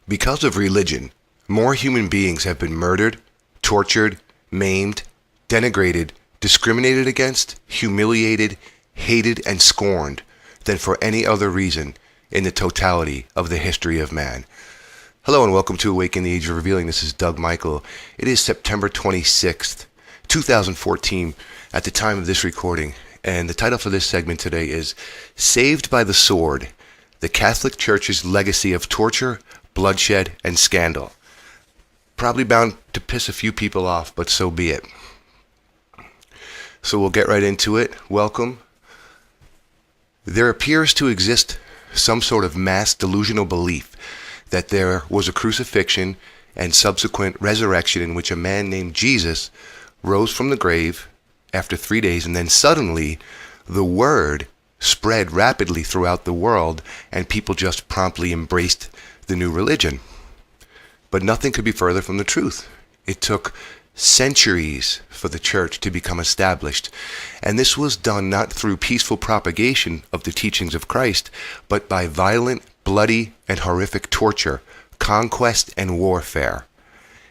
Because of religion, more human beings have been murdered, tortured, maimed, denigrated, discriminated against, humiliated, hated, and scorned than for any other reason in the totality of the history of man. Hello and welcome to Awaken the Age of Revealing. This is Doug Michael. It is September 26th, 2014 at the time of this recording, and the title for this segment today is Saved by the Sword, the Catholic Church's Legacy of Torture, Bloodshed, and Scandal. Probably bound to piss a few people off, but so be it. So we'll get right into it. Welcome. There appears to exist some sort of mass delusional belief that there was a crucifixion and subsequent resurrection in which a man named Jesus rose from the grave after 3 days, and then suddenly the word spread rapidly throughout the world and people just promptly embraced the new religion. But nothing could be further from the truth. It took centuries for the church to become established, and this was done not through peaceful propagation of the teachings of Christ, but by violent, bloody, and horrific torture, conquest, and warfare.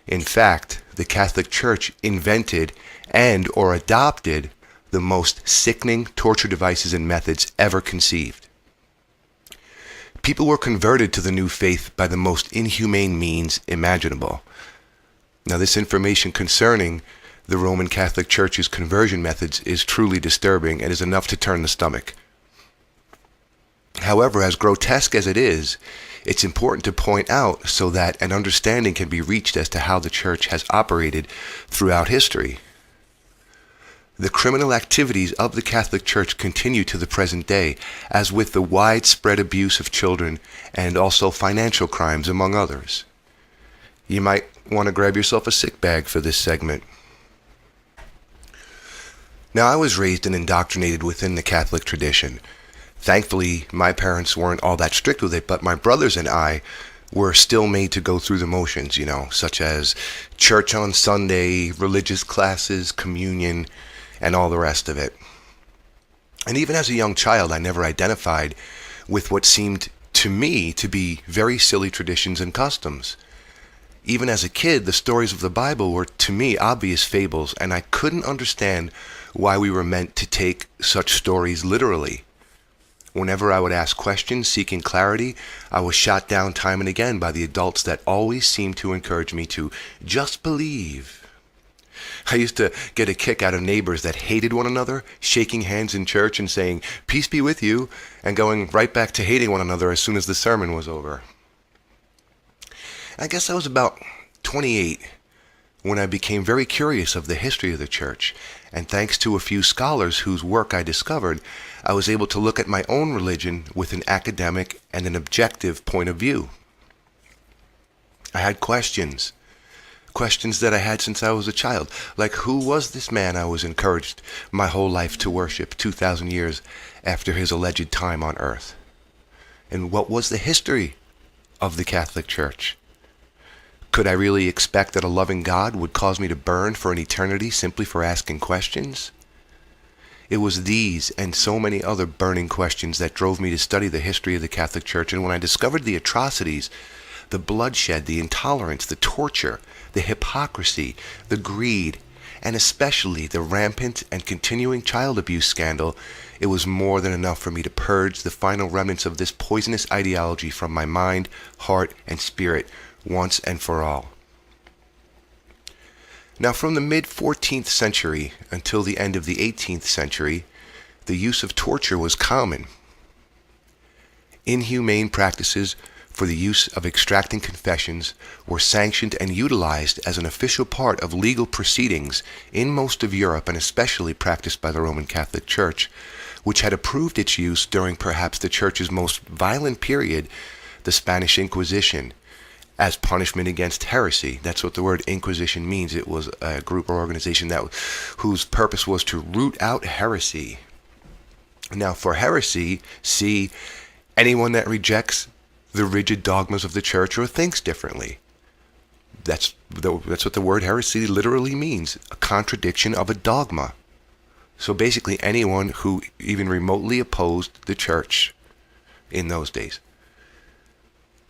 In fact, the Catholic Church invented and or adopted the most sickening torture devices and methods ever conceived. People were converted to the new faith by the most inhumane means imaginable. Now, this information concerning the Roman Catholic Church's conversion methods is truly disturbing and is enough to turn the stomach. However, as grotesque as it is, it's important to point out so that an understanding can be reached as to how the Church has operated throughout history. The criminal activities of the Catholic Church continue to the present day, as with the widespread abuse of children and also financial crimes, among others. You might want to grab yourself a sick bag for this segment. Now, I was raised and indoctrinated within the Catholic tradition. Thankfully, my parents weren't all that strict with it, but my brothers and I were still made to go through the motions, such as church on Sunday, religious classes, communion, and all the rest of it. And even as a young child, I never identified with what seemed to me to be very silly traditions and customs. Even as a kid, the stories of the Bible were to me obvious fables, and I couldn't understand why we were meant to take such stories literally. Whenever I would ask questions seeking clarity, I was shot down time and again by the adults that always seemed to encourage me to just believe. I used to get a kick out of neighbors that hated one another, shaking hands in church and saying, "Peace be with you," and going right back to hating one another as soon as the sermon was over. I guess I was about 28 when I became very curious of the history of the church, and thanks to a few scholars whose work I discovered, I was able to look at my own religion with an academic and an objective point of view. I had questions that I had since I was a child, like who was this man I was encouraged my whole life to worship 2,000 years after his alleged time on earth? And what was the history of the Catholic Church? Could I really expect that a loving God would cause me to burn for an eternity simply for asking questions? It was these and so many other burning questions that drove me to study the history of the Catholic Church, and when I discovered the atrocities, the bloodshed, the intolerance, the torture, the hypocrisy, the greed, and especially the rampant and continuing child abuse scandal, it was more than enough for me to purge the final remnants of this poisonous ideology from my mind, heart, and spirit once and for all. Now, from the mid-14th century until the end of the 18th century, the use of torture was common. Inhumane practices for the use of extracting confessions were sanctioned and utilized as an official part of legal proceedings in most of Europe, and especially practiced by the Roman Catholic Church, which had approved its use during perhaps the Church's most violent period, the Spanish Inquisition, as punishment against heresy. That's what the word Inquisition means. It was a group or organization whose purpose was to root out heresy. Now, for heresy, see anyone that rejects the rigid dogmas of the church or thinks differently. That's what the word heresy literally means, a contradiction of a dogma. So basically anyone who even remotely opposed the church in those days.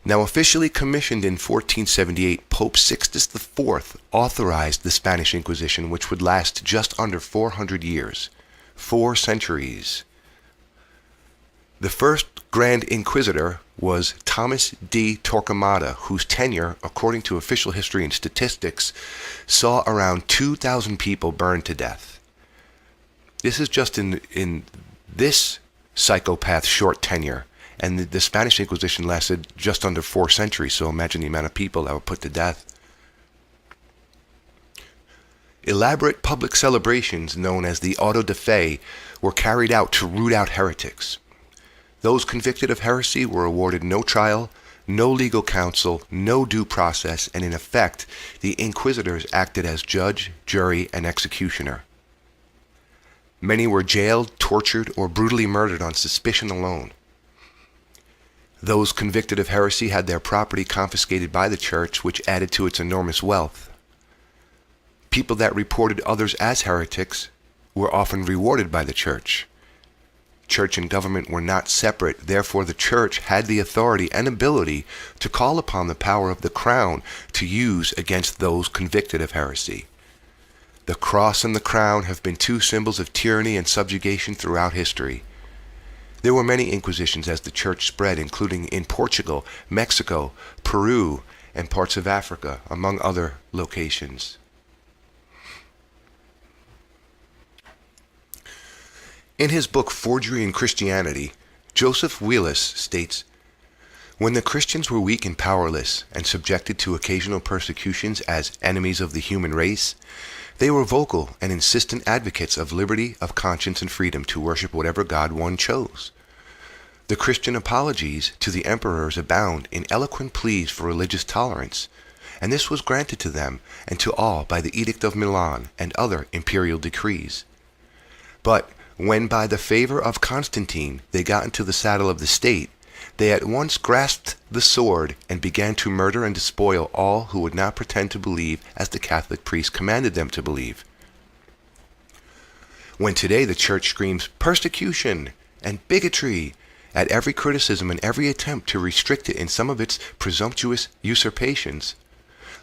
Now, officially commissioned in 1478, Pope Sixtus IV authorized the Spanish Inquisition, which would last just under 400 years, 4 centuries. The first Grand Inquisitor was Thomas D. Torquemada, whose tenure, according to official history and statistics, saw around 2,000 people burned to death. This is just in this psychopath's short tenure, and the Spanish Inquisition lasted just under 4 centuries, so imagine the amount of people that were put to death. Elaborate public celebrations known as the auto de fe were carried out to root out heretics. Those convicted of heresy were awarded no trial, no legal counsel, no due process, and in effect, the inquisitors acted as judge, jury, and executioner. Many were jailed, tortured, or brutally murdered on suspicion alone. Those convicted of heresy had their property confiscated by the church, which added to its enormous wealth. People that reported others as heretics were often rewarded by the church. Church and government were not separate, therefore the church had the authority and ability to call upon the power of the crown to use against those convicted of heresy. The cross and the crown have been 2 symbols of tyranny and subjugation throughout history. There were many inquisitions as the church spread, including in Portugal, Mexico, Peru, and parts of Africa, among other locations. In his book Forgery in Christianity, Joseph Wheelis states, "When the Christians were weak and powerless and subjected to occasional persecutions as enemies of the human race, they were vocal and insistent advocates of liberty of conscience and freedom to worship whatever God one chose. The Christian apologies to the emperors abound in eloquent pleas for religious tolerance, and this was granted to them and to all by the Edict of Milan and other imperial decrees. But when by the favor of Constantine they got into the saddle of the state, they at once grasped the sword and began to murder and despoil all who would not pretend to believe as the Catholic priest commanded them to believe. When today the church screams persecution and bigotry at every criticism and every attempt to restrict it in some of its presumptuous usurpations,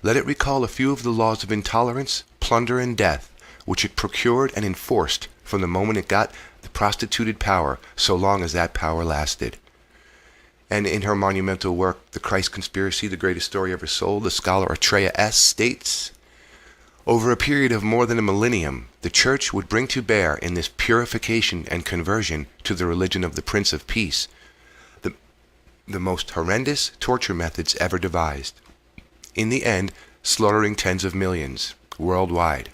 let it recall a few of the laws of intolerance, plunder, and death, which it procured and enforced from the moment it got the prostituted power, so long as that power lasted." And in her monumental work, The Christ Conspiracy, the Greatest Story Ever Sold, the scholar Atreya S. states, "Over a period of more than a millennium, the Church would bring to bear in this purification and conversion to the religion of the Prince of Peace the most horrendous torture methods ever devised, in the end slaughtering tens of millions worldwide.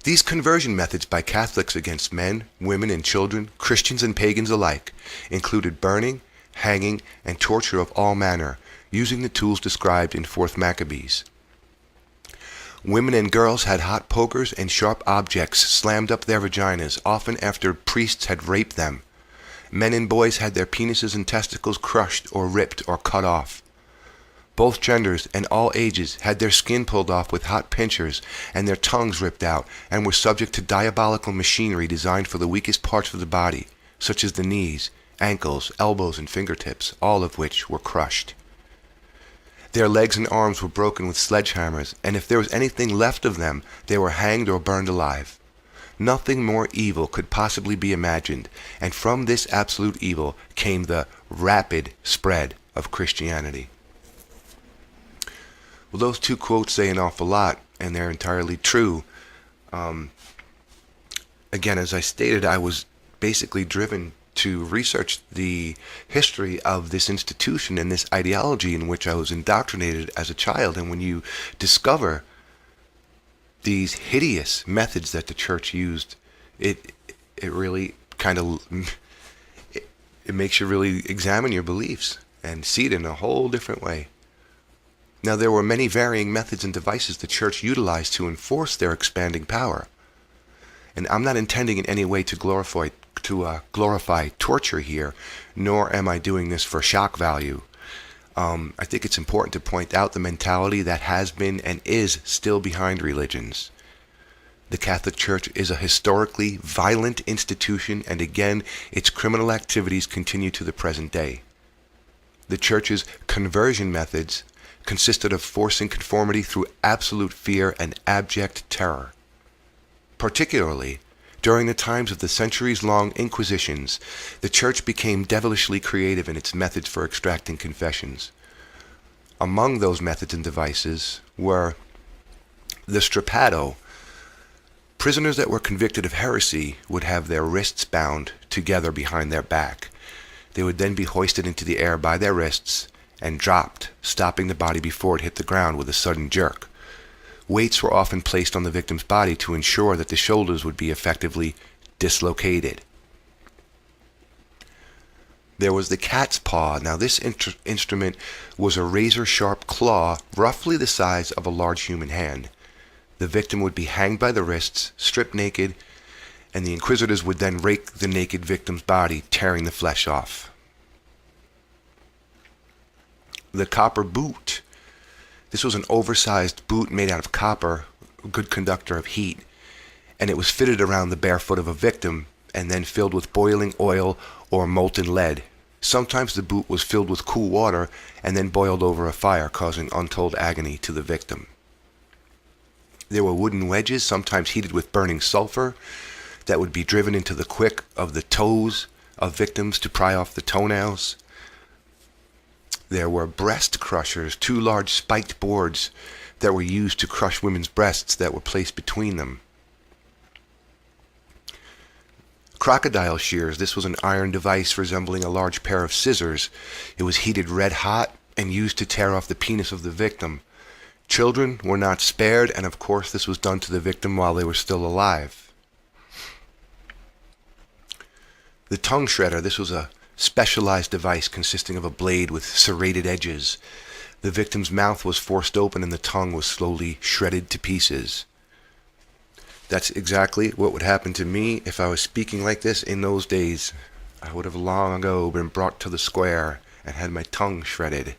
These conversion methods by Catholics against men, women, and children, Christians and pagans alike, included burning, hanging, and torture of all manner, using the tools described in 4th Maccabees. Women and girls had hot pokers and sharp objects slammed up their vaginas, often after priests had raped them. Men and boys had their penises and testicles crushed or ripped or cut off. Both genders and all ages had their skin pulled off with hot pincers and their tongues ripped out, and were subject to diabolical machinery designed for the weakest parts of the body, such as the knees, ankles, elbows, and fingertips, all of which were crushed. Their legs and arms were broken with sledgehammers, and if there was anything left of them, they were hanged or burned alive. Nothing more evil could possibly be imagined, and from this absolute evil came the rapid spread of Christianity." Well, those 2 quotes say an awful lot, and they're entirely true. Again, as I stated, I was basically driven to research the history of this institution and this ideology in which I was indoctrinated as a child. And when you discover these hideous methods that the church used, it really kind of it makes you really examine your beliefs and see it in a whole different way. Now, there were many varying methods and devices the church utilized to enforce their expanding power. And I'm not intending in any way to glorify torture here, nor am I doing this for shock value. I think it's important to point out the mentality that has been and is still behind religions. The Catholic Church is a historically violent institution, and again, its criminal activities continue to the present day. The church's conversion methods consisted of forcing conformity through absolute fear and abject terror. Particularly, during the times of the centuries-long Inquisitions, the church became devilishly creative in its methods for extracting confessions. Among those methods and devices were the strappado. Prisoners that were convicted of heresy would have their wrists bound together behind their back. They would then be hoisted into the air by their wrists and dropped, stopping the body before it hit the ground with a sudden jerk. Weights were often placed on the victim's body to ensure that the shoulders would be effectively dislocated. There was the cat's paw. Now this instrument was a razor-sharp claw, roughly the size of a large human hand. The victim would be hanged by the wrists, stripped naked, and the inquisitors would then rake the naked victim's body, tearing the flesh off. The copper boot. This was an oversized boot made out of copper, a good conductor of heat, and it was fitted around the bare foot of a victim and then filled with boiling oil or molten lead. Sometimes the boot was filled with cool water and then boiled over a fire, causing untold agony to the victim. There were wooden wedges, sometimes heated with burning sulfur, that would be driven into the quick of the toes of victims to pry off the toenails. There were breast crushers, two large spiked boards that were used to crush women's breasts that were placed between them. Crocodile shears. This was an iron device resembling a large pair of scissors. It was heated red hot and used to tear off the penis of the victim. Children were not spared, and of course this was done to the victim while they were still alive. The tongue shredder. This was a specialized device consisting of a blade with serrated edges. The victim's mouth was forced open and the tongue was slowly shredded to pieces. That's exactly what would happen to me if I was speaking like this in those days. I would have long ago been brought to the square and had my tongue shredded.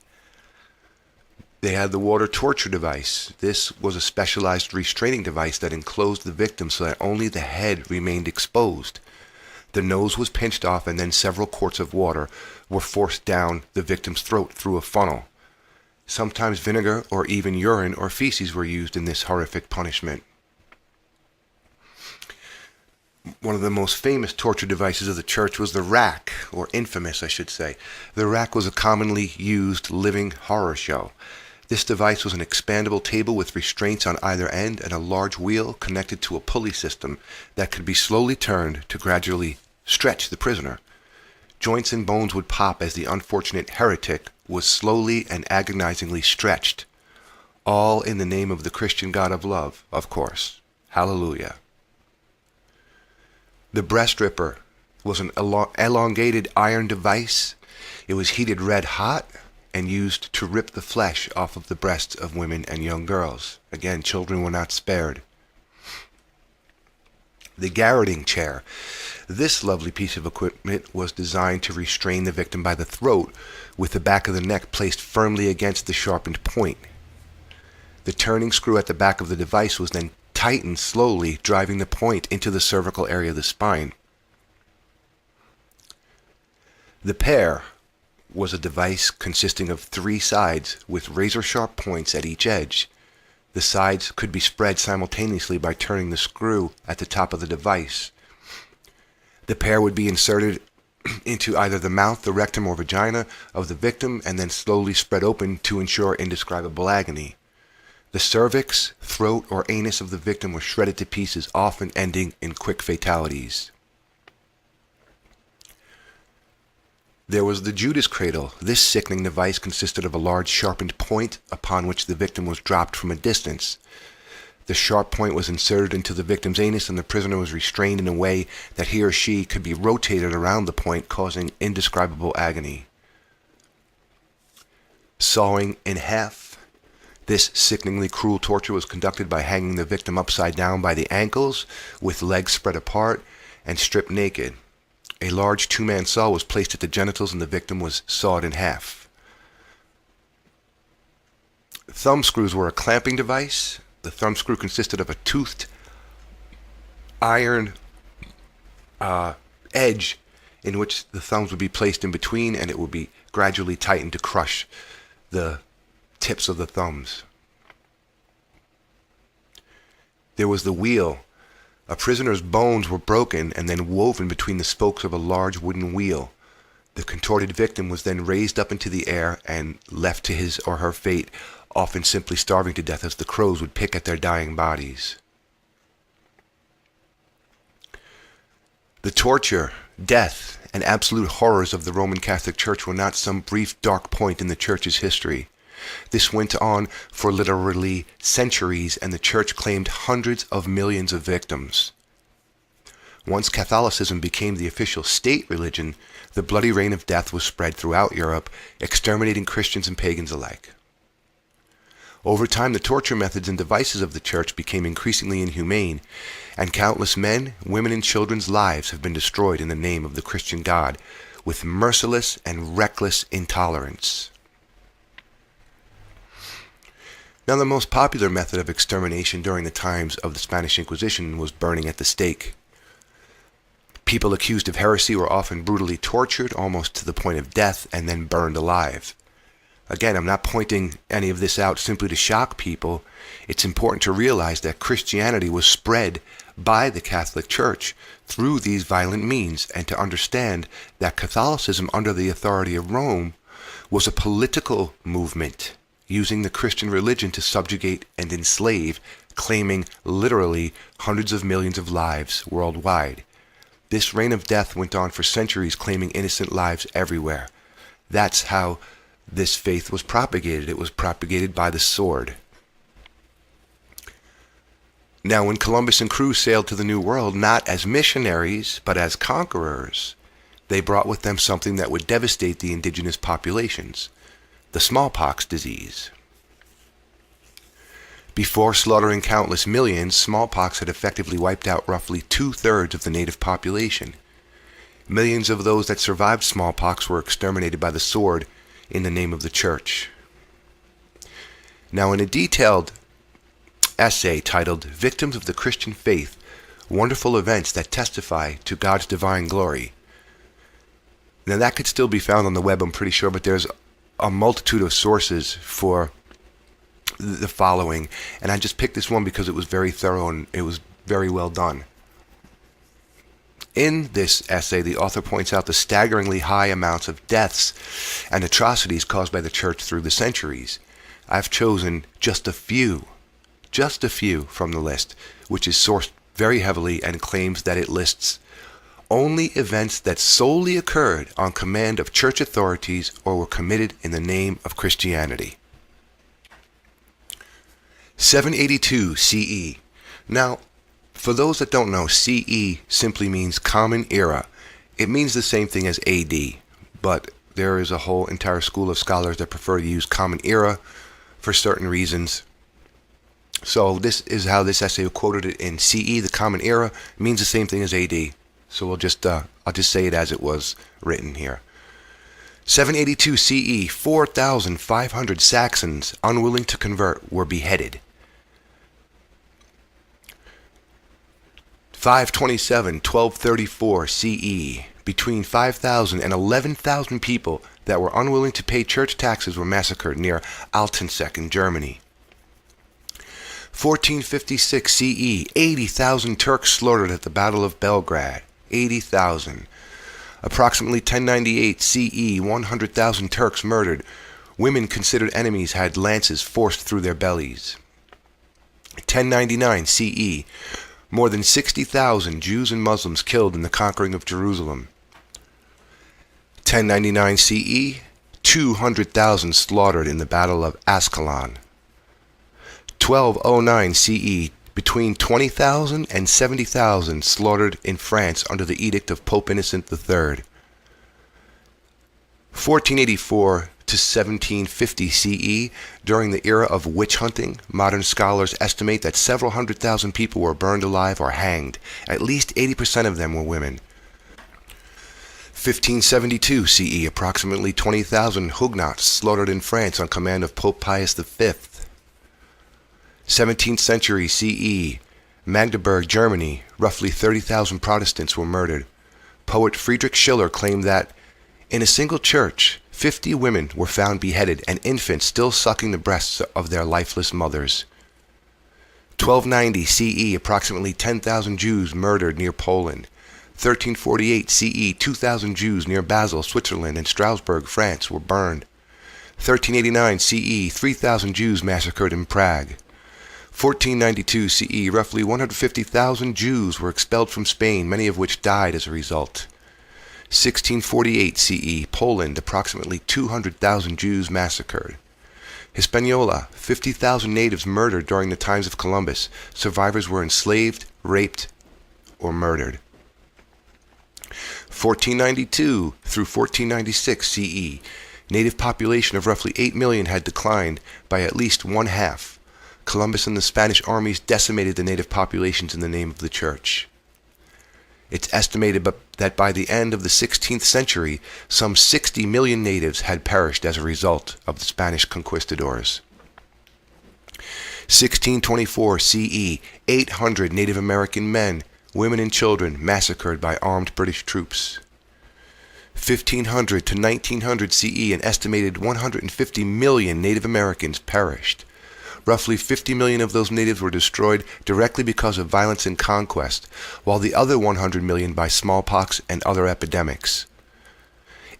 They had the water torture device. This was a specialized restraining device that enclosed the victim so that only the head remained exposed. The nose was pinched off and then several quarts of water were forced down the victim's throat through a funnel. Sometimes vinegar or even urine or feces were used in this horrific punishment. One of the most famous torture devices of the church was the rack, or infamous, I should say. The rack was a commonly used living horror show. This device was an expandable table with restraints on either end and a large wheel connected to a pulley system that could be slowly turned to gradually stretch the prisoner. Joints and bones would pop as the unfortunate heretic was slowly and agonizingly stretched. All in the name of the Christian God of love, of course. Hallelujah. The breast ripper was an elongated iron device. It was heated red hot and used to rip the flesh off of the breasts of women and young girls. Again, children were not spared. The garroting chair. This lovely piece of equipment was designed to restrain the victim by the throat, with the back of the neck placed firmly against the sharpened point. The turning screw at the back of the device was then tightened slowly, driving the point into the cervical area of the spine. The pear was a device consisting of 3 sides with razor-sharp points at each edge. The sides could be spread simultaneously by turning the screw at the top of the device. The pear would be inserted into either the mouth, the rectum, or vagina of the victim and then slowly spread open to ensure indescribable agony. The cervix, throat, or anus of the victim were shredded to pieces, often ending in quick fatalities. There was the Judas cradle. This sickening device consisted of a large sharpened point upon which the victim was dropped from a distance. The sharp point was inserted into the victim's anus and the prisoner was restrained in a way that he or she could be rotated around the point, causing indescribable agony. Sawing in half. This sickeningly cruel torture was conducted by hanging the victim upside down by the ankles, with legs spread apart, and stripped naked. A large 2-man saw was placed at the genitals and the victim was sawed in half. Thumb screws were a clamping device. The thumb screw consisted of a toothed iron edge in which the thumbs would be placed in between, and it would be gradually tightened to crush the tips of the thumbs. There was the wheel. A prisoner's bones were broken and then woven between the spokes of a large wooden wheel. The contorted victim was then raised up into the air and left to his or her fate, often simply starving to death as the crows would pick at their dying bodies. The torture, death, and absolute horrors of the Roman Catholic Church were not some brief dark point in the Church's history. This went on for literally centuries, and the Church claimed hundreds of millions of victims. Once Catholicism became the official state religion, the bloody reign of death was spread throughout Europe, exterminating Christians and pagans alike. Over time, the torture methods and devices of the Church became increasingly inhumane, and countless men, women, and children's lives have been destroyed in the name of the Christian God with merciless and reckless intolerance. Now, the most popular method of extermination during the times of the Spanish Inquisition was burning at the stake. People accused of heresy were often brutally tortured, almost to the point of death, and then burned alive. Again, I'm not pointing any of this out simply to shock people. It's important to realize that Christianity was spread by the Catholic Church through these violent means, and to understand that Catholicism under the authority of Rome was a political movement, using the Christian religion to subjugate and enslave, claiming literally hundreds of millions of lives worldwide. This reign of death went on for centuries, claiming innocent lives everywhere. That's how this faith was propagated. It was propagated by the sword. Now, when Columbus and crew sailed to the New World, not as missionaries, but as conquerors, they brought with them something that would devastate the indigenous populations: the smallpox disease. Before slaughtering countless millions, smallpox had effectively wiped out roughly 2/3 of the native population. Millions of those that survived smallpox were exterminated by the sword in the name of the Church. Now, in a detailed essay titled "Victims of the Christian Faith, Wonderful Events That Testify to God's Divine Glory," now that could still be found on the web, I'm pretty sure, but there's a multitude of sources for the following, and I just picked this one because it was very thorough and it was very well done. In this essay, the author points out the staggeringly high amounts of deaths and atrocities caused by the Church through the centuries. I've chosen just a few from the list, which is sourced very heavily and claims that it lists only events that solely occurred on command of church authorities or were committed in the name of Christianity. 782 CE. Now, for those that don't know, CE simply means Common Era. It means the same thing as AD, but there is a whole entire school of scholars that prefer to use Common Era for certain reasons. So this is how this essay quoted it in CE. The Common Era means the same thing as AD. So I'll just say it as it was written here. 782 CE, 4,500 Saxons unwilling to convert were beheaded. 527, 1234 CE, between 5,000 and 11,000 people that were unwilling to pay church taxes were massacred near Altenseck in Germany. 1456 CE, 80,000 Turks slaughtered at the Battle of Belgrade. 80,000. Approximately 1098 CE, 100,000 Turks murdered. Women considered enemies had lances forced through their bellies. 1099 CE, more than 60,000 Jews and Muslims killed in the conquering of Jerusalem. 1099 CE, 200,000 slaughtered in the Battle of Ascalon. 1209 CE, between 20,000 and 70,000 slaughtered in France under the edict of Pope Innocent III. 1484 to 1750 CE, during the era of witch hunting, modern scholars estimate that several 100,000 people were burned alive or hanged. At least 80% of them were women. 1572 CE, approximately 20,000 Huguenots slaughtered in France on command of Pope Pius V. 17th century CE, Magdeburg, Germany, roughly 30,000 Protestants were murdered. Poet Friedrich Schiller claimed that in a single church, 50 women were found beheaded and infants still sucking the breasts of their lifeless mothers. 1290 CE, approximately 10,000 Jews murdered near Poland. 1348 CE, 2,000 Jews near Basel, Switzerland, and Strasbourg, France, were burned. 1389 CE, 3,000 Jews massacred in Prague. 1492 CE, roughly 150,000 Jews were expelled from Spain, many of which died as a result. 1648 CE, Poland, approximately 200,000 Jews massacred. Hispaniola, 50,000 natives murdered during the times of Columbus. Survivors were enslaved, raped, or murdered. 1492 through 1496 CE, native population of roughly 8 million had declined by at least one half. Columbus and the Spanish armies decimated the native populations in the name of the church. It's estimated that by the end of the 16th century, some 60 million natives had perished as a result of the Spanish conquistadors. 1624 CE, 800 Native American men, women and children massacred by armed British troops. 1500 to 1900 CE, an estimated 150 million Native Americans perished. Roughly 50 million of those natives were destroyed directly because of violence and conquest, while the other 100 million by smallpox and other epidemics.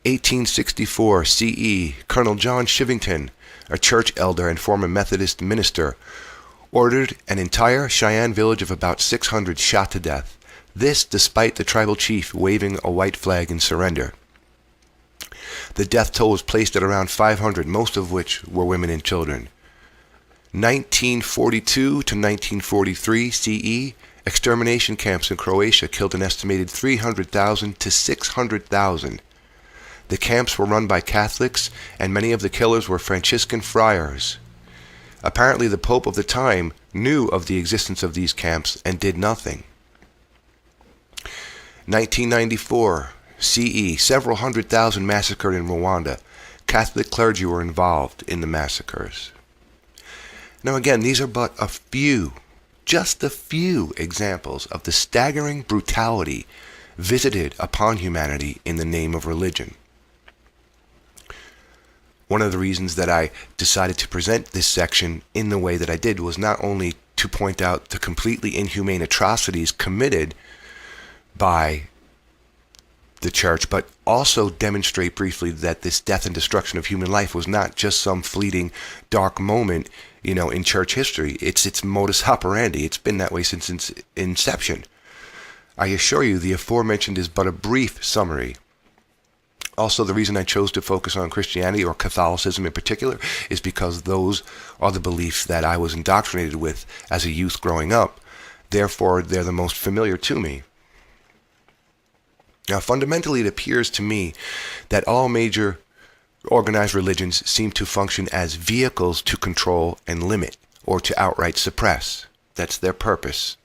1864 CE, Colonel John Shivington, a church elder and former Methodist minister, ordered an entire Cheyenne village of about 600 shot to death. This despite the tribal chief waving a white flag in surrender. The death toll was placed at around 500, most of which were women and children. 1942 to 1943 CE, extermination camps in Croatia killed an estimated 300,000 to 600,000. The camps were run by Catholics, and many of the killers were Franciscan friars. Apparently the Pope of the time knew of the existence of these camps and did nothing. 1994 CE, several 100,000 massacred in Rwanda. Catholic clergy were involved in the massacres. Now again, these are but a few, just a few examples of the staggering brutality visited upon humanity in the name of religion. One of the reasons that I decided to present this section in the way that I did was not only to point out the completely inhumane atrocities committed by the church, but also demonstrate briefly that this death and destruction of human life was not just some fleeting dark moment, in church history. It's its modus operandi. It's been that way since its inception. I assure you, the aforementioned is but a brief summary. Also, the reason I chose to focus on Christianity, or Catholicism in particular, is because those are the beliefs that I was indoctrinated with as a youth growing up. Therefore, they're the most familiar to me. Now, fundamentally, it appears to me that all major organized religions seem to function as vehicles to control and limit, or to outright suppress. That's their purpose.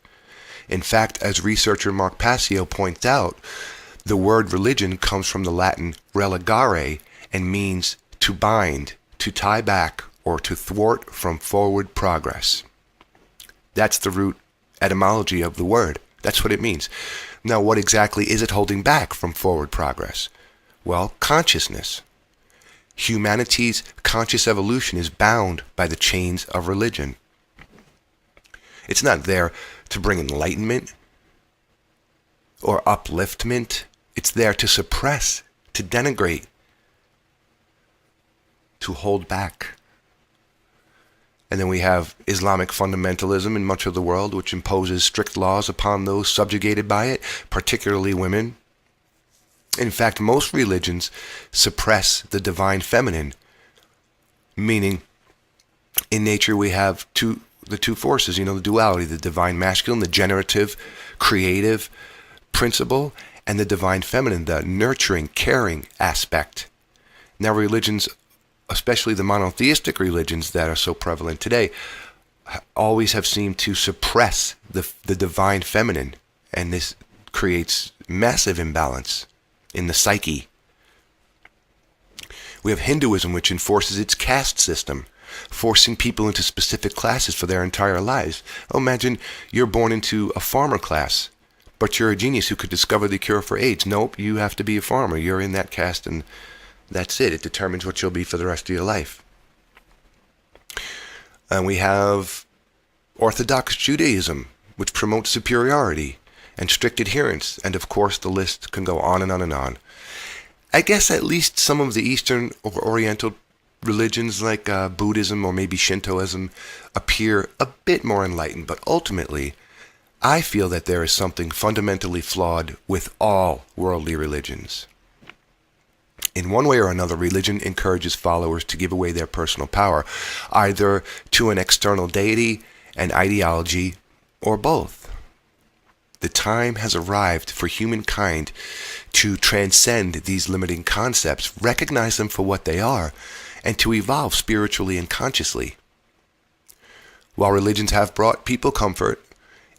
In fact, as researcher Mark Passio points out, the word religion comes from the Latin religare and means to bind, to tie back, or to thwart from forward progress. That's the root etymology of the word. That's what it means. Now, what exactly is it holding back from forward progress? Well, consciousness. Humanity's conscious evolution is bound by the chains of religion. It's not there to bring enlightenment or upliftment. It's there to suppress, to denigrate, to hold back. And then we have Islamic fundamentalism in much of the world, which imposes strict laws upon those subjugated by it, particularly women. In fact, most religions suppress the divine feminine, meaning in nature we have the two forces, the duality, the divine masculine, the generative, creative principle, and the divine feminine, the nurturing, caring aspect. Now, religions, especially the monotheistic religions that are so prevalent today, always have seemed to suppress the divine feminine, and this creates massive imbalance in the psyche. We have Hinduism, which enforces its caste system, forcing people into specific classes for their entire lives. Oh, imagine you're born into a farmer class, but you're a genius who could discover the cure for AIDS. Nope, you have to be a farmer. You're in that caste, and That's it. It determines what you'll be for the rest of your life. And we have Orthodox Judaism, which promotes superiority and strict adherence. And of course, the list can go on and on and on. I guess at least some of the Eastern or Oriental religions like Buddhism or maybe Shintoism appear a bit more enlightened. But ultimately, I feel that there is something fundamentally flawed with all worldly religions. In one way or another, religion encourages followers to give away their personal power, either to an external deity, an ideology, or both. The time has arrived for humankind to transcend these limiting concepts, recognize them for what they are, and to evolve spiritually and consciously. While religions have brought people comfort,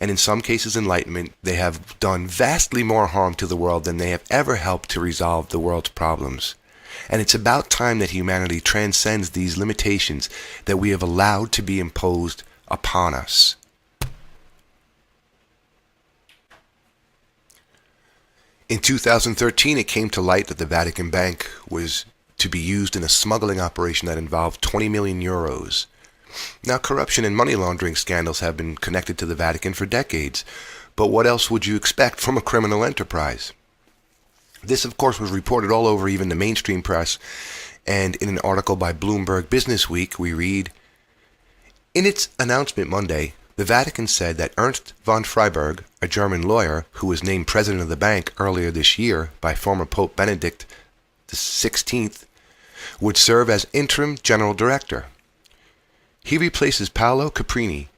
and in some cases enlightenment, they have done vastly more harm to the world than they have ever helped to resolve the world's problems. And it's about time that humanity transcends these limitations that we have allowed to be imposed upon us. In 2013, it came to light that the Vatican Bank was to be used in a smuggling operation that involved 20 million euros. Now, corruption and money laundering scandals have been connected to the Vatican for decades, but what else would you expect from a criminal enterprise? This, of course, was reported all over even the mainstream press, and in an article by Bloomberg Businessweek, we read, in its announcement Monday, the Vatican said that Ernst von Freiberg, a German lawyer who was named president of the bank earlier this year by former Pope Benedict XVI, would serve as interim general director. He replaces Paolo Caprini,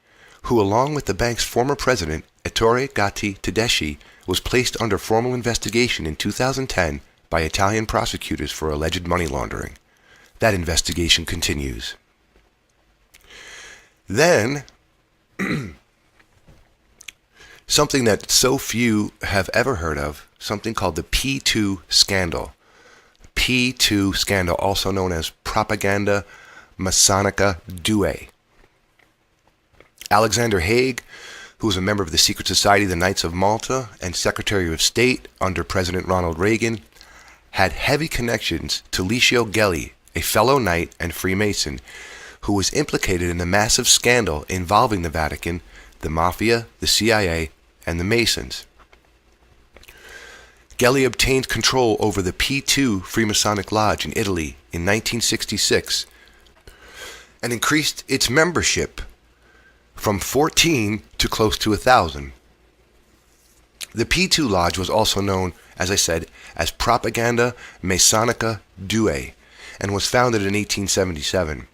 who along with the bank's former president, Ettore Gatti Tedeschi, was placed under formal investigation in 2010 by Italian prosecutors for alleged money laundering. That investigation continues. Then, something that so few have ever heard of, something called the P2 scandal. P2 scandal, also known as Propaganda Massonica Due. Alexander Haig, who was a member of the secret society, the Knights of Malta, and Secretary of State under President Ronald Reagan, had heavy connections to Licio Gelli, a fellow knight and Freemason, who was implicated in a massive scandal involving the Vatican, the Mafia, the CIA, and the Masons. Gelli obtained control over the P2 Freemasonic Lodge in Italy in 1966 and increased its membership from 14 to close to 1,000. The P2 Lodge was also known, as I said, as Propaganda Massonica Due, and was founded in 1877.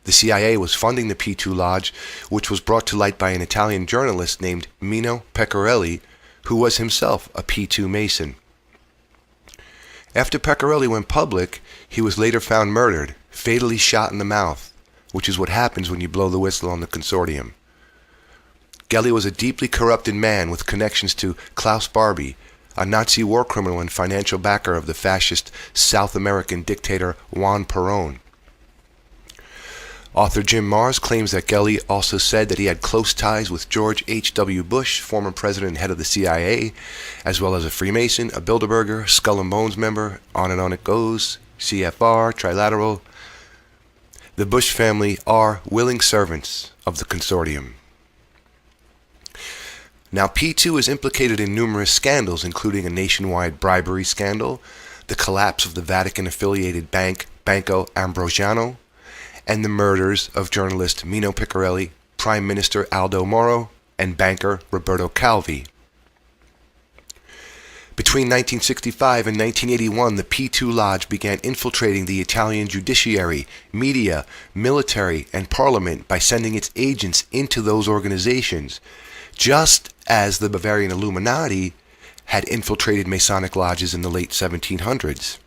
The CIA was funding the P2 Lodge, which was brought to light by an Italian journalist named Mino Pecorelli, who was himself a P2 Mason. After Pecorelli went public, he was later found murdered, fatally shot in the mouth, which is what happens when you blow the whistle on the consortium. Gelli was a deeply corrupted man with connections to Klaus Barbie, a Nazi war criminal and financial backer of the fascist South American dictator Juan Perón. Author Jim Marrs claims that Gelli also said that he had close ties with George H.W. Bush, former president and head of the CIA, as well as a Freemason, a Bilderberger, Skull and Bones member, on it goes, CFR, Trilateral. The Bush family are willing servants of the consortium. Now, P2 is implicated in numerous scandals, including a nationwide bribery scandal, the collapse of the Vatican-affiliated bank Banco Ambrosiano, and the murders of journalist Mino Pecorelli, Prime Minister Aldo Moro, and banker Roberto Calvi. Between 1965 and 1981, the P2 Lodge began infiltrating the Italian judiciary, media, military, and parliament by sending its agents into those organizations, just as the Bavarian Illuminati had infiltrated Masonic lodges in the late 1700s.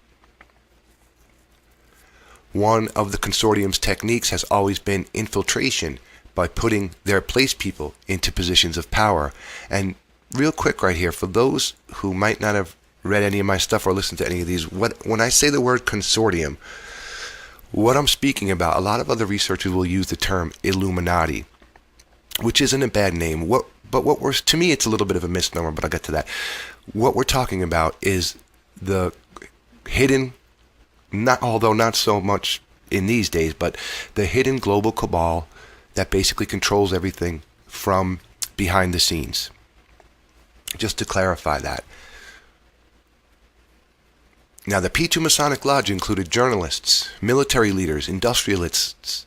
One of the consortium's techniques has always been infiltration by putting their place people into positions of power. And real quick right here, for those who might not have read any of my stuff or listened to any of these, when I say the word consortium, what I'm speaking about, a lot of other researchers will use the term Illuminati, which isn't a bad name. To me, it's a little bit of a misnomer, but I'll get to that. What we're talking about is the hidden although not so much in these days, but the hidden global cabal that basically controls everything from behind the scenes. Just to clarify that. Now, the P2 Masonic Lodge included journalists, military leaders, industrialists,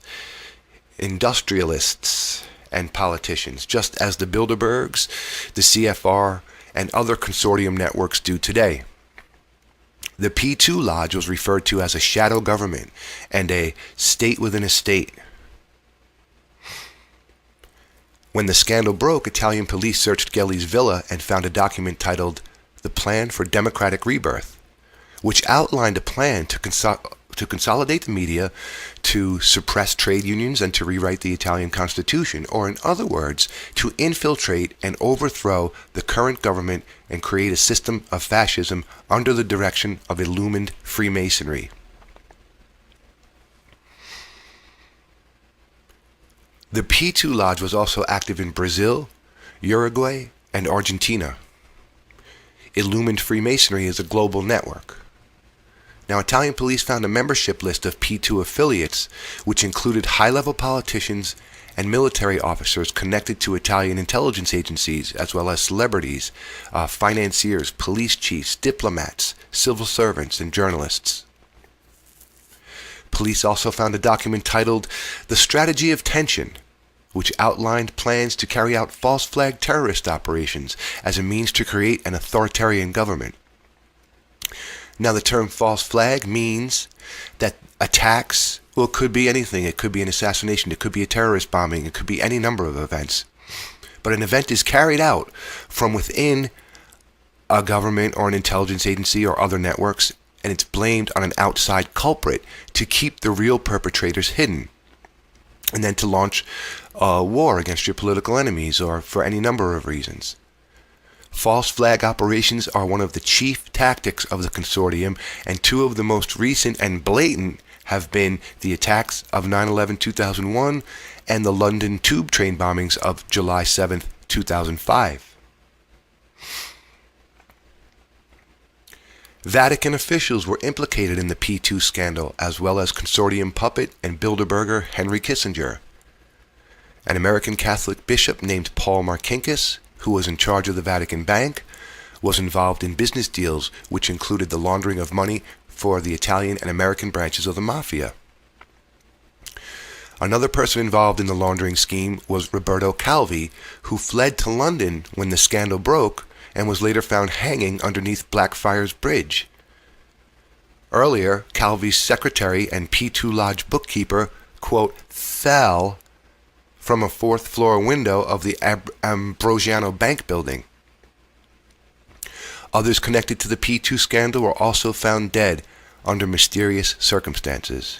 and politicians, just as the Bilderbergs, the CFR, and other consortium networks do today. The P2 Lodge was referred to as a shadow government and a state within a state. When the scandal broke, Italian police searched Gelli's villa and found a document titled The Plan for Democratic Rebirth, which outlined a plan to consolidate the media, to suppress trade unions, and to rewrite the Italian constitution, or in other words, to infiltrate and overthrow the current government and create a system of fascism under the direction of illumined Freemasonry. The P2 Lodge was also active in Brazil, Uruguay, and Argentina. Illumined Freemasonry is a global network. Now, Italian police found a membership list of P2 affiliates, which included high-level politicians and military officers connected to Italian intelligence agencies, as well as celebrities, financiers, police chiefs, diplomats, civil servants, and journalists. Police also found a document titled The Strategy of Tension, which outlined plans to carry out false flag terrorist operations as a means to create an authoritarian government. Now, the term false flag means that attacks, well, it could be anything. It could be an assassination. It could be a terrorist bombing. It could be any number of events. But an event is carried out from within a government or an intelligence agency or other networks, and it's blamed on an outside culprit to keep the real perpetrators hidden, and then to launch a war against your political enemies or for any number of reasons. False flag operations are one of the chief tactics of the consortium, and two of the most recent and blatant have been the attacks of 9/11-2001 and the London tube train bombings of July 7th, 2005. Vatican officials were implicated in the P2 scandal, as well as consortium puppet and Bilderberger Henry Kissinger. An American Catholic bishop named Paul Marcinkus, who was in charge of the Vatican Bank, was involved in business deals which included the laundering of money for the Italian and American branches of the mafia. Another person involved in the laundering scheme was Roberto Calvi, who fled to London when the scandal broke and was later found hanging underneath Blackfriars Bridge. Earlier, Calvi's secretary and P2 Lodge bookkeeper, quote, fell from a fourth-floor window of the Ambrosiano Bank building. Others connected to the P2 scandal were also found dead under mysterious circumstances.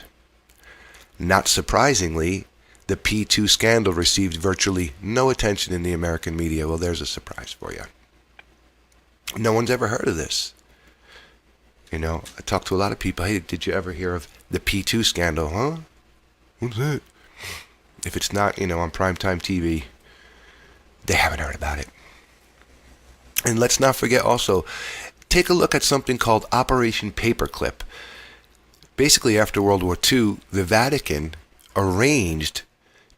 Not surprisingly, the P2 scandal received virtually no attention in the American media. Well, there's a surprise for you. No one's ever heard of this. You know, I talked to a lot of people. Hey, did you ever hear of the P2 scandal? Huh? What's that? If it's not, on primetime TV, they haven't heard about it. And let's not forget also, take a look at something called Operation Paperclip. Basically, after World War II, the Vatican arranged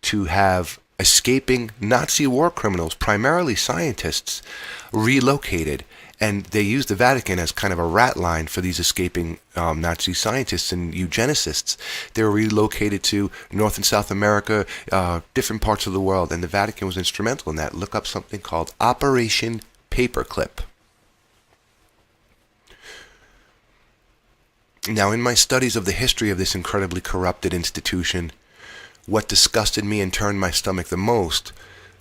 to have escaping Nazi war criminals, primarily scientists, relocated. And they used the Vatican as kind of a rat line for these escaping Nazi scientists and eugenicists. They were relocated to North and South America, different parts of the world, and the Vatican was instrumental in that. Look up something called Operation Paperclip. Now, in my studies of the history of this incredibly corrupted institution, what disgusted me and turned my stomach the most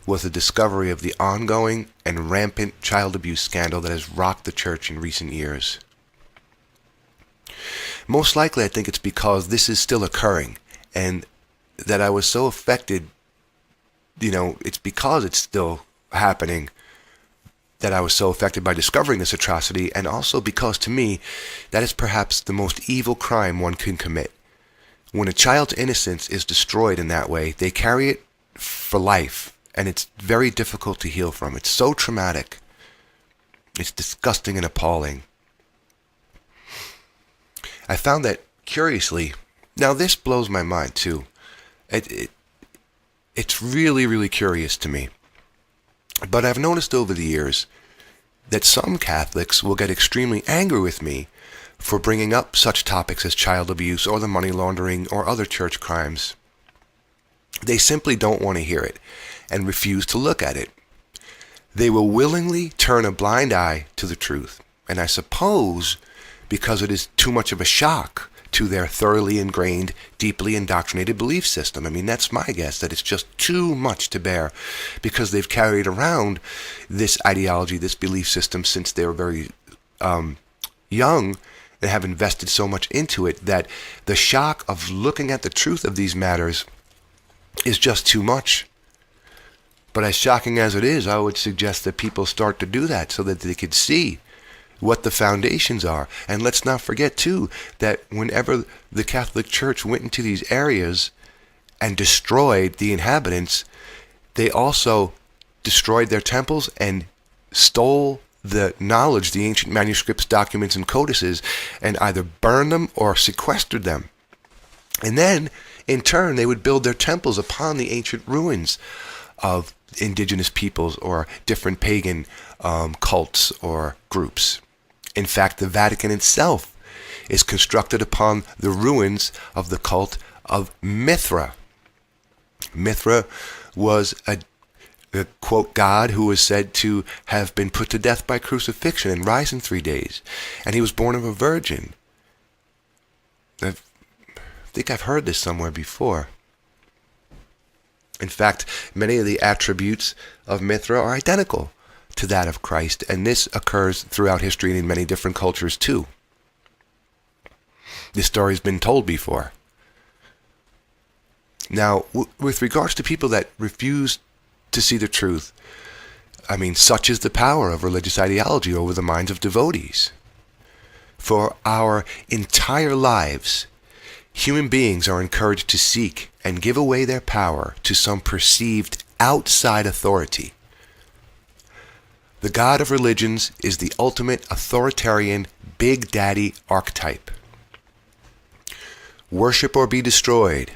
was the discovery of the ongoing and rampant child abuse scandal that has rocked the church in recent years. Most likely, I think it's because this is still occurring, and that I was so affected, it's because it's still happening that I was so affected by discovering this atrocity, and also because, to me, that is perhaps the most evil crime one can commit. When a child's innocence is destroyed in that way, they carry it for life. And it's very difficult to heal from. It's so traumatic. It's disgusting and appalling. I found that curiously, now this blows my mind too. It's really, really curious to me. But I've noticed over the years that some Catholics will get extremely angry with me for bringing up such topics as child abuse or the money laundering or other church crimes. They simply don't want to hear it and refuse to look at it. They will willingly turn a blind eye to the truth. And I suppose because it is too much of a shock to their thoroughly ingrained, deeply indoctrinated belief system. I mean, that's my guess, that it's just too much to bear because they've carried around this ideology, this belief system since they were very young and have invested so much into it that the shock of looking at the truth of these matters is just too much. But as shocking as it is, I would suggest that people start to do that so that they could see what the foundations are. And let's not forget, too, that whenever the Catholic Church went into these areas and destroyed the inhabitants, they also destroyed their temples and stole the knowledge, the ancient manuscripts, documents, and codices, and either burned them or sequestered them. And then, in turn, they would build their temples upon the ancient ruins of indigenous peoples or different pagan cults or groups. In fact, the Vatican itself is constructed upon the ruins of the cult of Mithra. Mithra was a quote, god who was said to have been put to death by crucifixion and rise in 3 days. And he was born of a virgin. I think I've heard this somewhere before. In fact, many of the attributes of Mithra are identical to that of Christ, and this occurs throughout history and in many different cultures too. This story's been told before. Now, with regards to people that refuse to see the truth, I mean, such is the power of religious ideology over the minds of devotees. For our entire lives, human beings are encouraged to seek and give away their power to some perceived outside authority. The God of religions is the ultimate authoritarian Big Daddy archetype. Worship or be destroyed,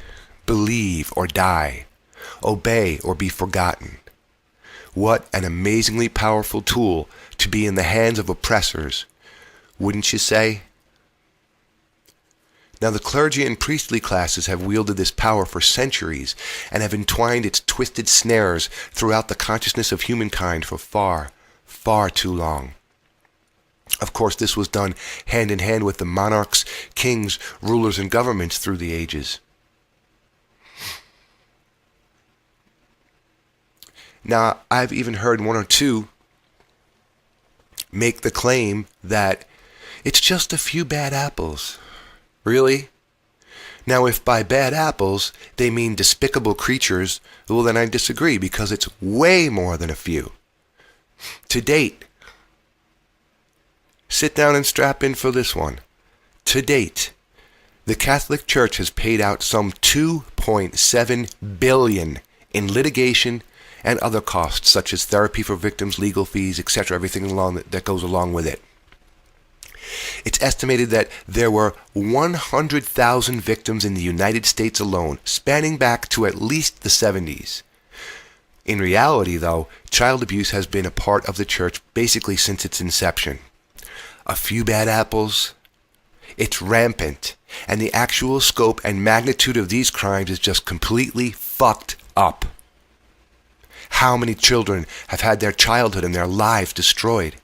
believe or die, obey or be forgotten. What an amazingly powerful tool to be in the hands of oppressors, wouldn't you say? Now, the clergy and priestly classes have wielded this power for centuries and have entwined its twisted snares throughout the consciousness of humankind for far, far too long. Of course, this was done hand in hand with the monarchs, kings, rulers, and governments through the ages. Now, I've even heard one or two make the claim that it's just a few bad apples. Really? Now, if by bad apples they mean despicable creatures, well, then I disagree, because it's way more than a few. To date, sit down and strap in for this one. To date, the Catholic Church has paid out some $2.7 billion in litigation and other costs, such as therapy for victims, legal fees, etc., everything that goes along with it. It's estimated that there were 100,000 victims in the United States alone, spanning back to at least the 70s. In reality, though, child abuse has been a part of the church basically since its inception. A few bad apples? It's rampant, and the actual scope and magnitude of these crimes is just completely fucked up. How many children have had their childhood and their lives destroyed?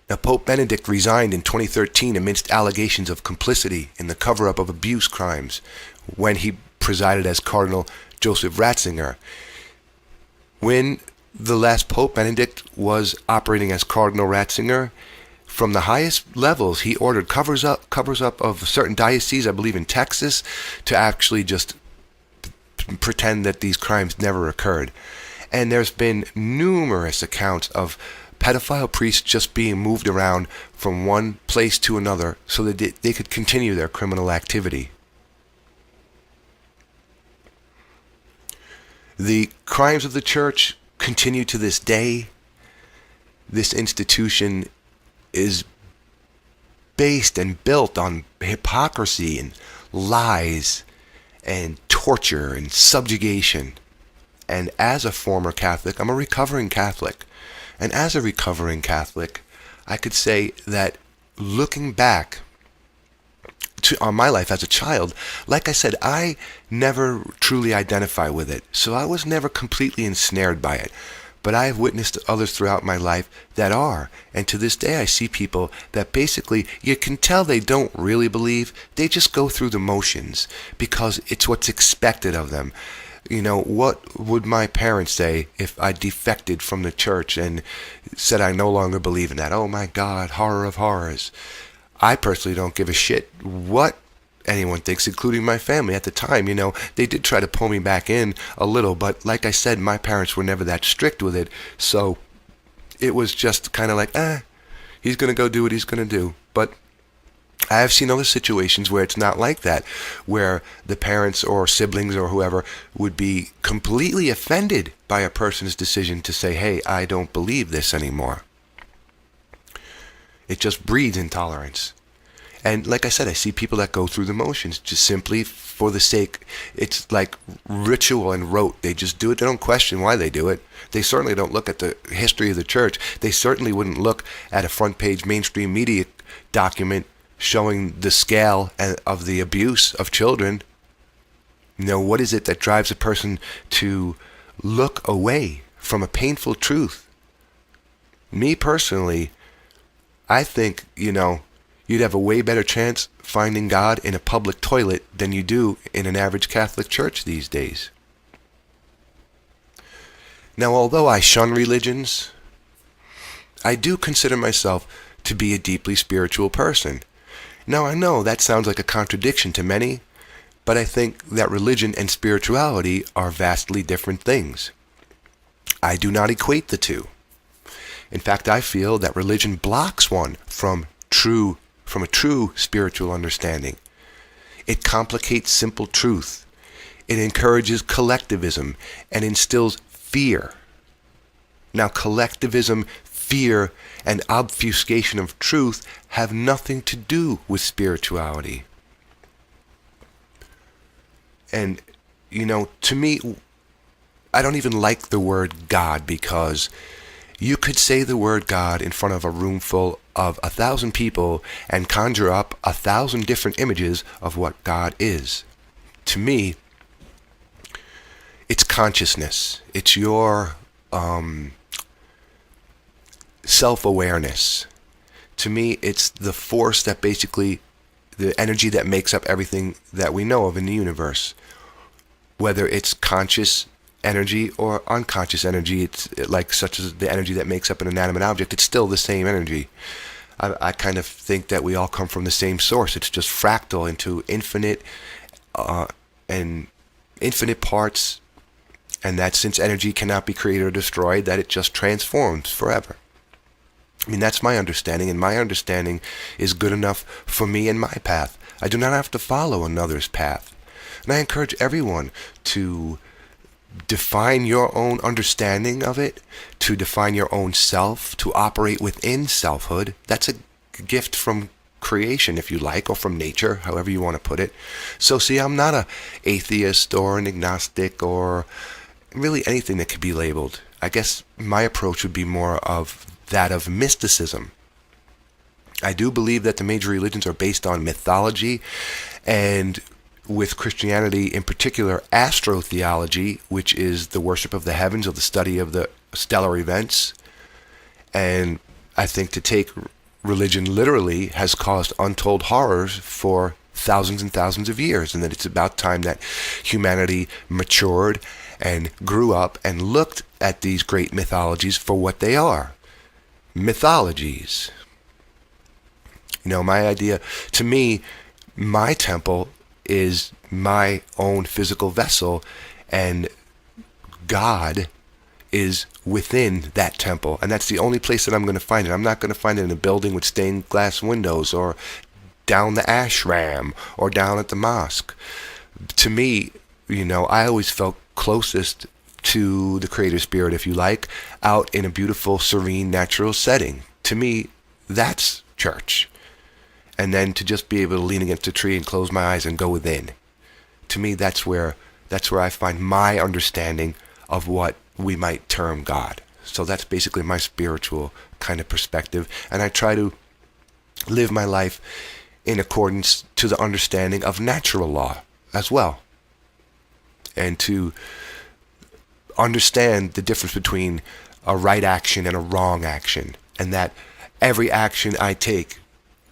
Now, Pope Benedict resigned in 2013 amidst allegations of complicity in the cover-up of abuse crimes when he presided as Cardinal Joseph Ratzinger. When the last Pope Benedict was operating as Cardinal Ratzinger, from the highest levels, he ordered covers up of certain dioceses, I believe in Texas, to actually just pretend that these crimes never occurred. And there's been numerous accounts of pedophile priests just being moved around from one place to another so that they could continue their criminal activity. The crimes of the church continue to this day. This institution is based and built on hypocrisy and lies and torture and subjugation. And as a former Catholic, I'm a recovering Catholic. And as a recovering Catholic, I could say that looking back on my life as a child, like I said, I never truly identify with it. So I was never completely ensnared by it. But I have witnessed others throughout my life that are. And to this day, I see people that basically, you can tell they don't really believe. They just go through the motions because it's what's expected of them. You know, what would my parents say if I defected from the church and said I no longer believe in that? Oh my God, horror of horrors. I personally don't give a shit what anyone thinks, including my family. At the time, you know, they did try to pull me back in a little, but like I said, my parents were never that strict with it, so it was just kind of like, he's going to go do what he's going to do. But I have seen other situations where it's not like that, where the parents or siblings or whoever would be completely offended by a person's decision to say, hey, I don't believe this anymore. It just breeds intolerance. And like I said, I see people that go through the motions just simply for the sake. It's like ritual and rote. They just do it. They don't question why they do it. They certainly don't look at the history of the church. They certainly wouldn't look at a front page mainstream media document showing the scale of the abuse of children. You know, what is it that drives a person to look away from a painful truth? Me personally, I think, you know, you'd have a way better chance finding God in a public toilet than you do in an average Catholic church these days. Now, although I shun religions, I do consider myself to be a deeply spiritual person. Now, I know that sounds like a contradiction to many, but I think that religion and spirituality are vastly different things. I do not equate the two. In fact, I feel that religion blocks one from a true spiritual understanding. It complicates simple truth. It encourages collectivism and instills fear. Now, collectivism, fear, and obfuscation of truth have nothing to do with spirituality. And, you know, to me, I don't even like the word God, because you could say the word God in front of a room full of 1,000 people and conjure up 1,000 different images of what God is. To me, it's consciousness. It's your self-awareness. To me, it's the force that basically, the energy that makes up everything that we know of in the universe. Whether it's conscious energy or unconscious energy, it's like such as the energy that makes up an inanimate object, it's still the same energy. I kind of think that we all come from the same source. It's just fractal into infinite and infinite parts, and that since energy cannot be created or destroyed, that it just transforms forever. I mean, that's my understanding, and my understanding is good enough for me and my path. I do not have to follow another's path. And I encourage everyone to define your own understanding of it, to define your own self, to operate within selfhood. That's a gift from creation, if you like, or from nature, however you want to put it. So see, I'm not an atheist or an agnostic or really anything that could be labeled. I guess my approach would be more of that of mysticism. I do believe that the major religions are based on mythology, and with Christianity in particular, astrotheology, which is the worship of the heavens or the study of the stellar events. And I think to take religion literally has caused untold horrors for thousands and thousands of years, and that it's about time that humanity matured and grew up and looked at these great mythologies for what they are. Mythologies. You know, my idea, to me, my temple is my own physical vessel, and God is within that temple, and that's the only place that I'm going to find it. I'm not going to find it in a building with stained glass windows, or down the ashram, or down at the mosque. To me, you know, I always felt closest to the creator spirit, if you like, out in a beautiful, serene, natural setting. To me, that's church. and then to just be able to lean against a tree and close my eyes and go within. To me, that's where I find my understanding of what we might term God. So that's basically my spiritual kind of perspective, and I try to live my life in accordance to the understanding of natural law as well, and to understand the difference between a right action and a wrong action, and that every action I take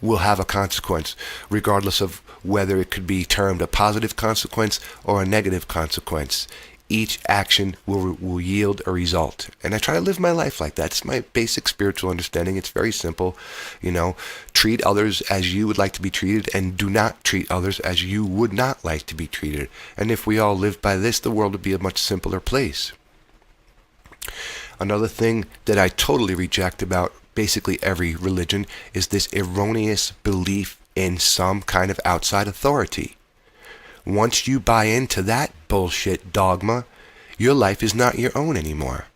will have a consequence, regardless of whether it could be termed a positive consequence or a negative consequence. Each action will yield a result. And I try to live my life like that. It's my basic spiritual understanding. It's very simple. Treat others as you would like to be treated, and do not treat others as you would not like to be treated. And if we all lived by this, the world would be a much simpler place. Another thing that I totally reject about basically every religion is this erroneous belief in some kind of outside authority. Once you buy into that bullshit dogma, your life is not your own anymore.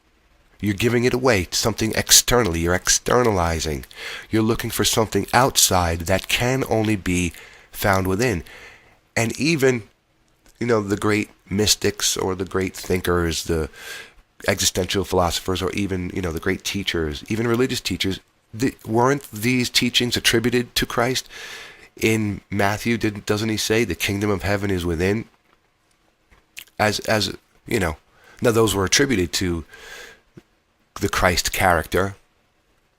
You're giving it away to something externally. You're externalizing. You're looking for something outside that can only be found within. And even, the great mystics or the great thinkers, the existential philosophers, or even, the great teachers, even religious teachers, weren't these teachings attributed to Christ? In Matthew, doesn't he say the kingdom of heaven is within? As now those were attributed to the Christ character,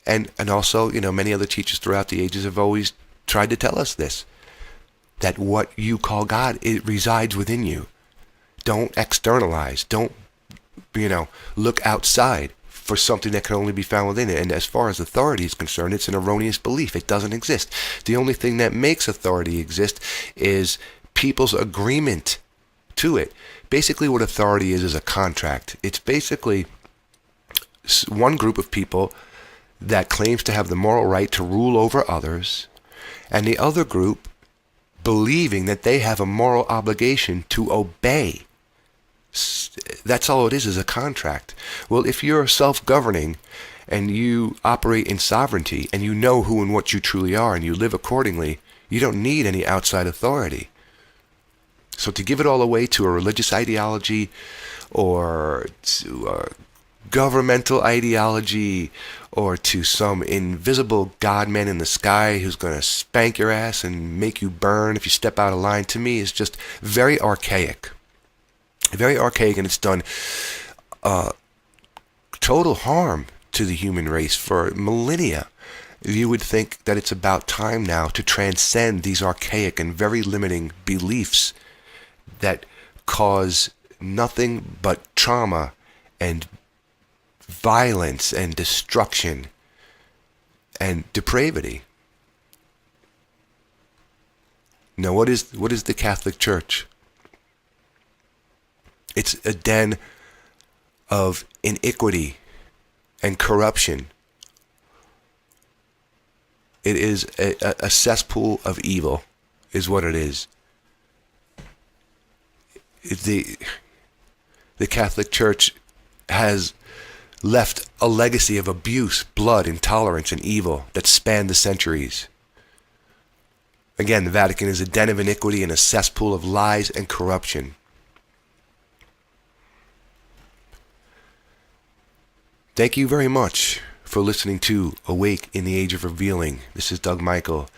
and also many other teachers throughout the ages have always tried to tell us this, that what you call God, it resides within you. Don't externalize. Don't look outside for something that can only be found within it. And as far as authority is concerned, it's an erroneous belief. It doesn't exist. The only thing that makes authority exist is people's agreement to it. Basically, what authority is a contract. It's basically one group of people that claims to have the moral right to rule over others, and the other group believing that they have a moral obligation to obey. That's all it is a contract. Well, if you're self-governing and you operate in sovereignty, and you know who and what you truly are, and you live accordingly, you don't need any outside authority. So to give it all away to a religious ideology, or to a governmental ideology, or to some invisible God-man in the sky who's going to spank your ass and make you burn if you step out of line, to me is just very archaic. Very archaic, and it's done total harm to the human race for millennia. You would think that it's about time now to transcend these archaic and very limiting beliefs that cause nothing but trauma and violence and destruction and depravity. Now, what is the Catholic Church? It's a den of iniquity and corruption. It is a cesspool of evil, is what it is. The Catholic Church has left a legacy of abuse, blood, intolerance, and evil that spanned the centuries. Again, the Vatican is a den of iniquity and a cesspool of lies and corruption. Thank you very much for listening to Awake in the Age of Revealing. This is Doug Michael.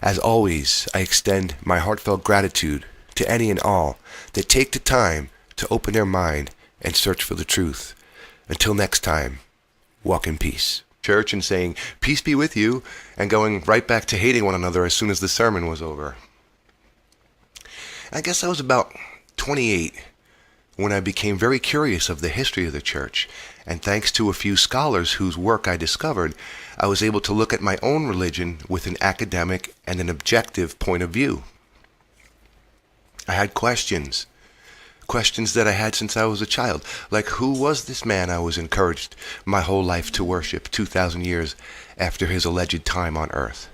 As always, I extend my heartfelt gratitude to any and all that take the time to open their mind and search for the truth. Until next time, walk in peace. Church and saying, peace be with you, and going right back to hating one another as soon as the sermon was over. I guess I was about 28 when I became very curious of the history of the church, and thanks to a few scholars whose work I discovered, I was able to look at my own religion with an academic and an objective point of view. I had questions that I had since I was a child, like who was this man I was encouraged my whole life to worship 2,000 years after his alleged time on earth?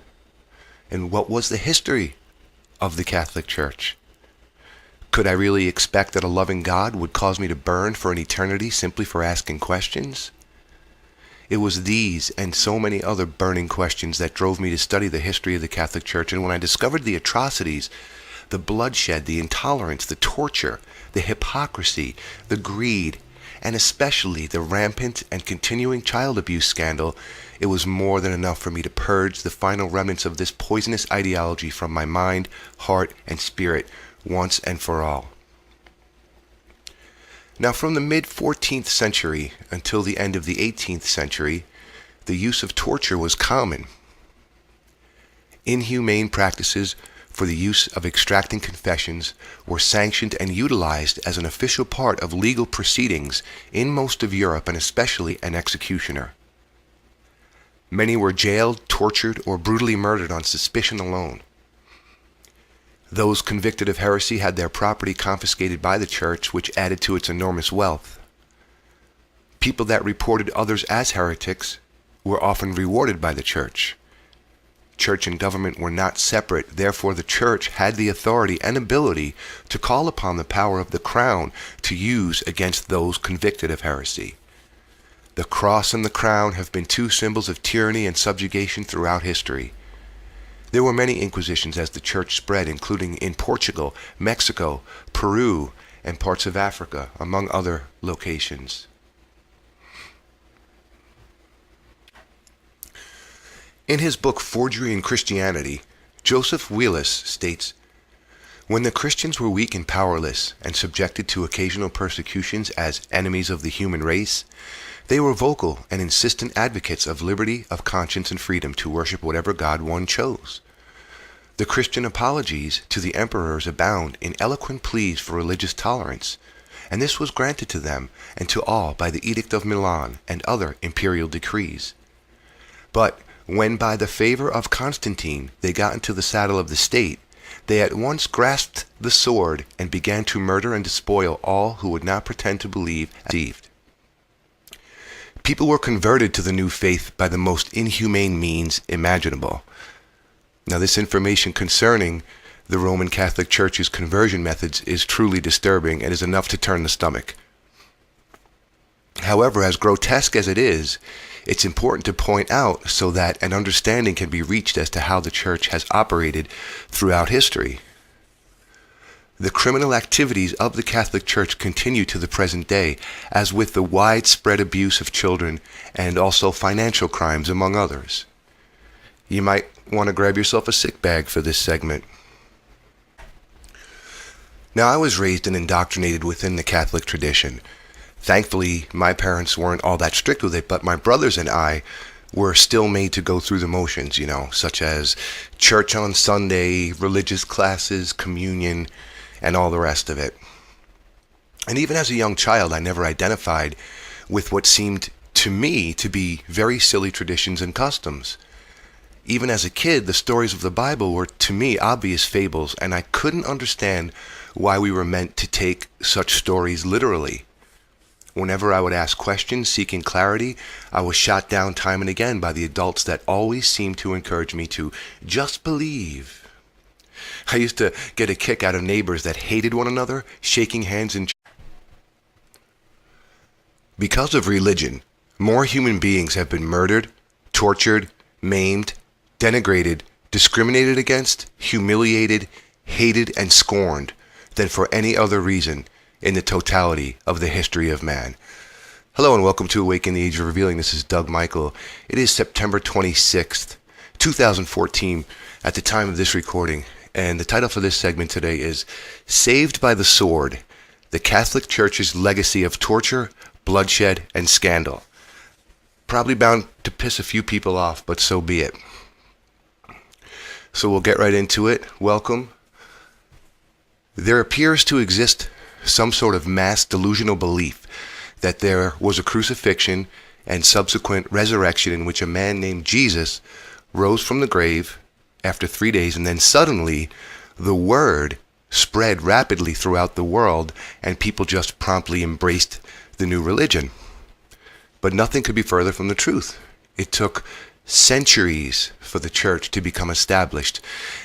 And what was the history of the Catholic Church? Could I really expect that a loving God would cause me to burn for an eternity simply for asking questions? It was these and so many other burning questions that drove me to study the history of the Catholic Church, and when I discovered the atrocities, the bloodshed, the intolerance, the torture, the hypocrisy, the greed, and especially the rampant and continuing child abuse scandal, it was more than enough for me to purge the final remnants of this poisonous ideology from my mind, heart, and spirit once and for all. Now, from the mid-14th century until the end of the 18th century, the use of torture was common. Inhumane practices for the use of extracting confessions were sanctioned and utilized as an official part of legal proceedings in most of Europe, and especially an executioner. Many were jailed, tortured, or brutally murdered on suspicion alone. Those convicted of heresy had their property confiscated by the church, which added to its enormous wealth. People that reported others as heretics were often rewarded by the church. Church and government were not separate, therefore the church had the authority and ability to call upon the power of the crown to use against those convicted of heresy. The cross and the crown have been two symbols of tyranny and subjugation throughout history. There were many inquisitions as the church spread, including in Portugal, Mexico, Peru, and parts of Africa, among other locations. In his book Forgery in Christianity, Joseph Wheelis states, "When the Christians were weak and powerless and subjected to occasional persecutions as enemies of the human race, they were vocal and insistent advocates of liberty of conscience and freedom to worship whatever God one chose. The Christian apologies to the emperors abound in eloquent pleas for religious tolerance, and this was granted to them and to all by the Edict of Milan and other imperial decrees. But when by the favor of Constantine they got into the saddle of the state, they at once grasped the sword and began to murder and despoil all who would not pretend to believe and deceived. People were converted to the new faith by the most inhumane means imaginable." Now, this information concerning the Roman Catholic Church's conversion methods is truly disturbing and is enough to turn the stomach. However, as grotesque as it is, it's important to point out so that an understanding can be reached as to how the Church has operated throughout history. The criminal activities of the Catholic Church continue to the present day, as with the widespread abuse of children and also financial crimes, among others. You might want to grab yourself a sick bag for this segment. Now, I was raised and indoctrinated within the Catholic tradition. Thankfully, my parents weren't all that strict with it, but my brothers and I were still made to go through the motions, such as church on Sunday, religious classes, communion, and all the rest of it. And even as a young child, I never identified with what seemed to me to be very silly traditions and customs. Even as a kid, the stories of the Bible were to me obvious fables, and I couldn't understand why we were meant to take such stories literally. Whenever I would ask questions seeking clarity, I was shot down time and again by the adults that always seemed to encourage me to just believe. I used to get a kick out of neighbors that hated one another, shaking hands in church. Because of religion, more human beings have been murdered, tortured, maimed, denigrated, discriminated against, humiliated, hated, and scorned than for any other reason in the totality of the history of man. Hello and welcome to Awaken the Age of Revealing. This is Doug Michael. It is September 26th, 2014 at the time of this recording, and the title for this segment today is Saved by the Sword, the Catholic Church's Legacy of Torture, Bloodshed, and Scandal. Probably bound to piss a few people off, but so be it. So we'll get right into it. Welcome. There appears to exist some sort of mass delusional belief that there was a crucifixion and subsequent resurrection in which a man named Jesus rose from the grave after 3 days, and then suddenly the word spread rapidly throughout the world and people just promptly embraced the new religion. But nothing could be further from the truth. It took centuries for the church to become established,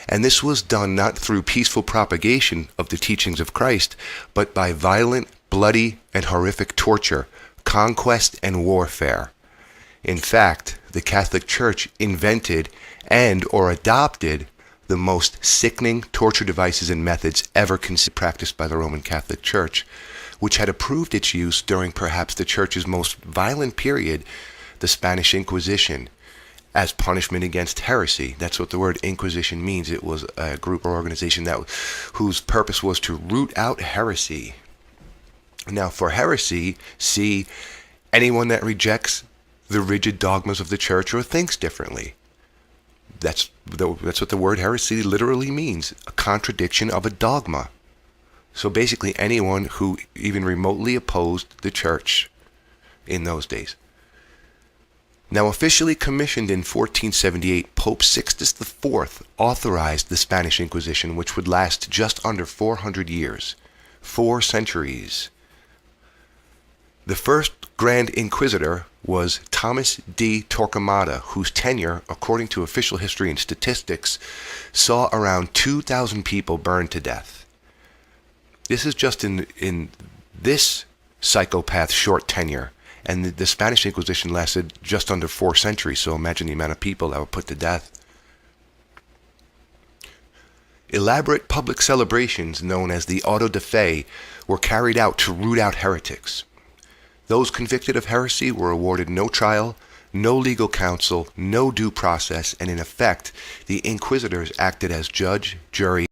and this was done not through peaceful propagation of the teachings of Christ, but by violent, bloody, and horrific torture, conquest, and warfare. In fact, the Catholic Church invented and or adopted the most sickening torture devices and methods ever practiced by the Roman Catholic Church, which had approved its use during perhaps the Church's most violent period, the Spanish Inquisition, as punishment against heresy. That's what the word Inquisition means. It was a group or organization whose purpose was to root out heresy. Now, for heresy, see anyone that rejects the rigid dogmas of the Church or thinks differently. That's what the word heresy literally means, a contradiction of a dogma. So basically anyone who even remotely opposed the Church in those days. Now, officially commissioned in 1478, Pope Sixtus IV authorized the Spanish Inquisition, which would last just under 400 years, 4 centuries. The first Grand Inquisitor was Thomas D. Torquemada, whose tenure, according to official history and statistics, saw around 2,000 people burned to death. This is just in this psychopath's short tenure. And the Spanish Inquisition lasted just under 4 centuries, so imagine the amount of people that were put to death. Elaborate public celebrations known as the auto de fe were carried out to root out heretics. Those convicted of heresy were awarded no trial, no legal counsel, no due process, and in effect, the inquisitors acted as judge, jury,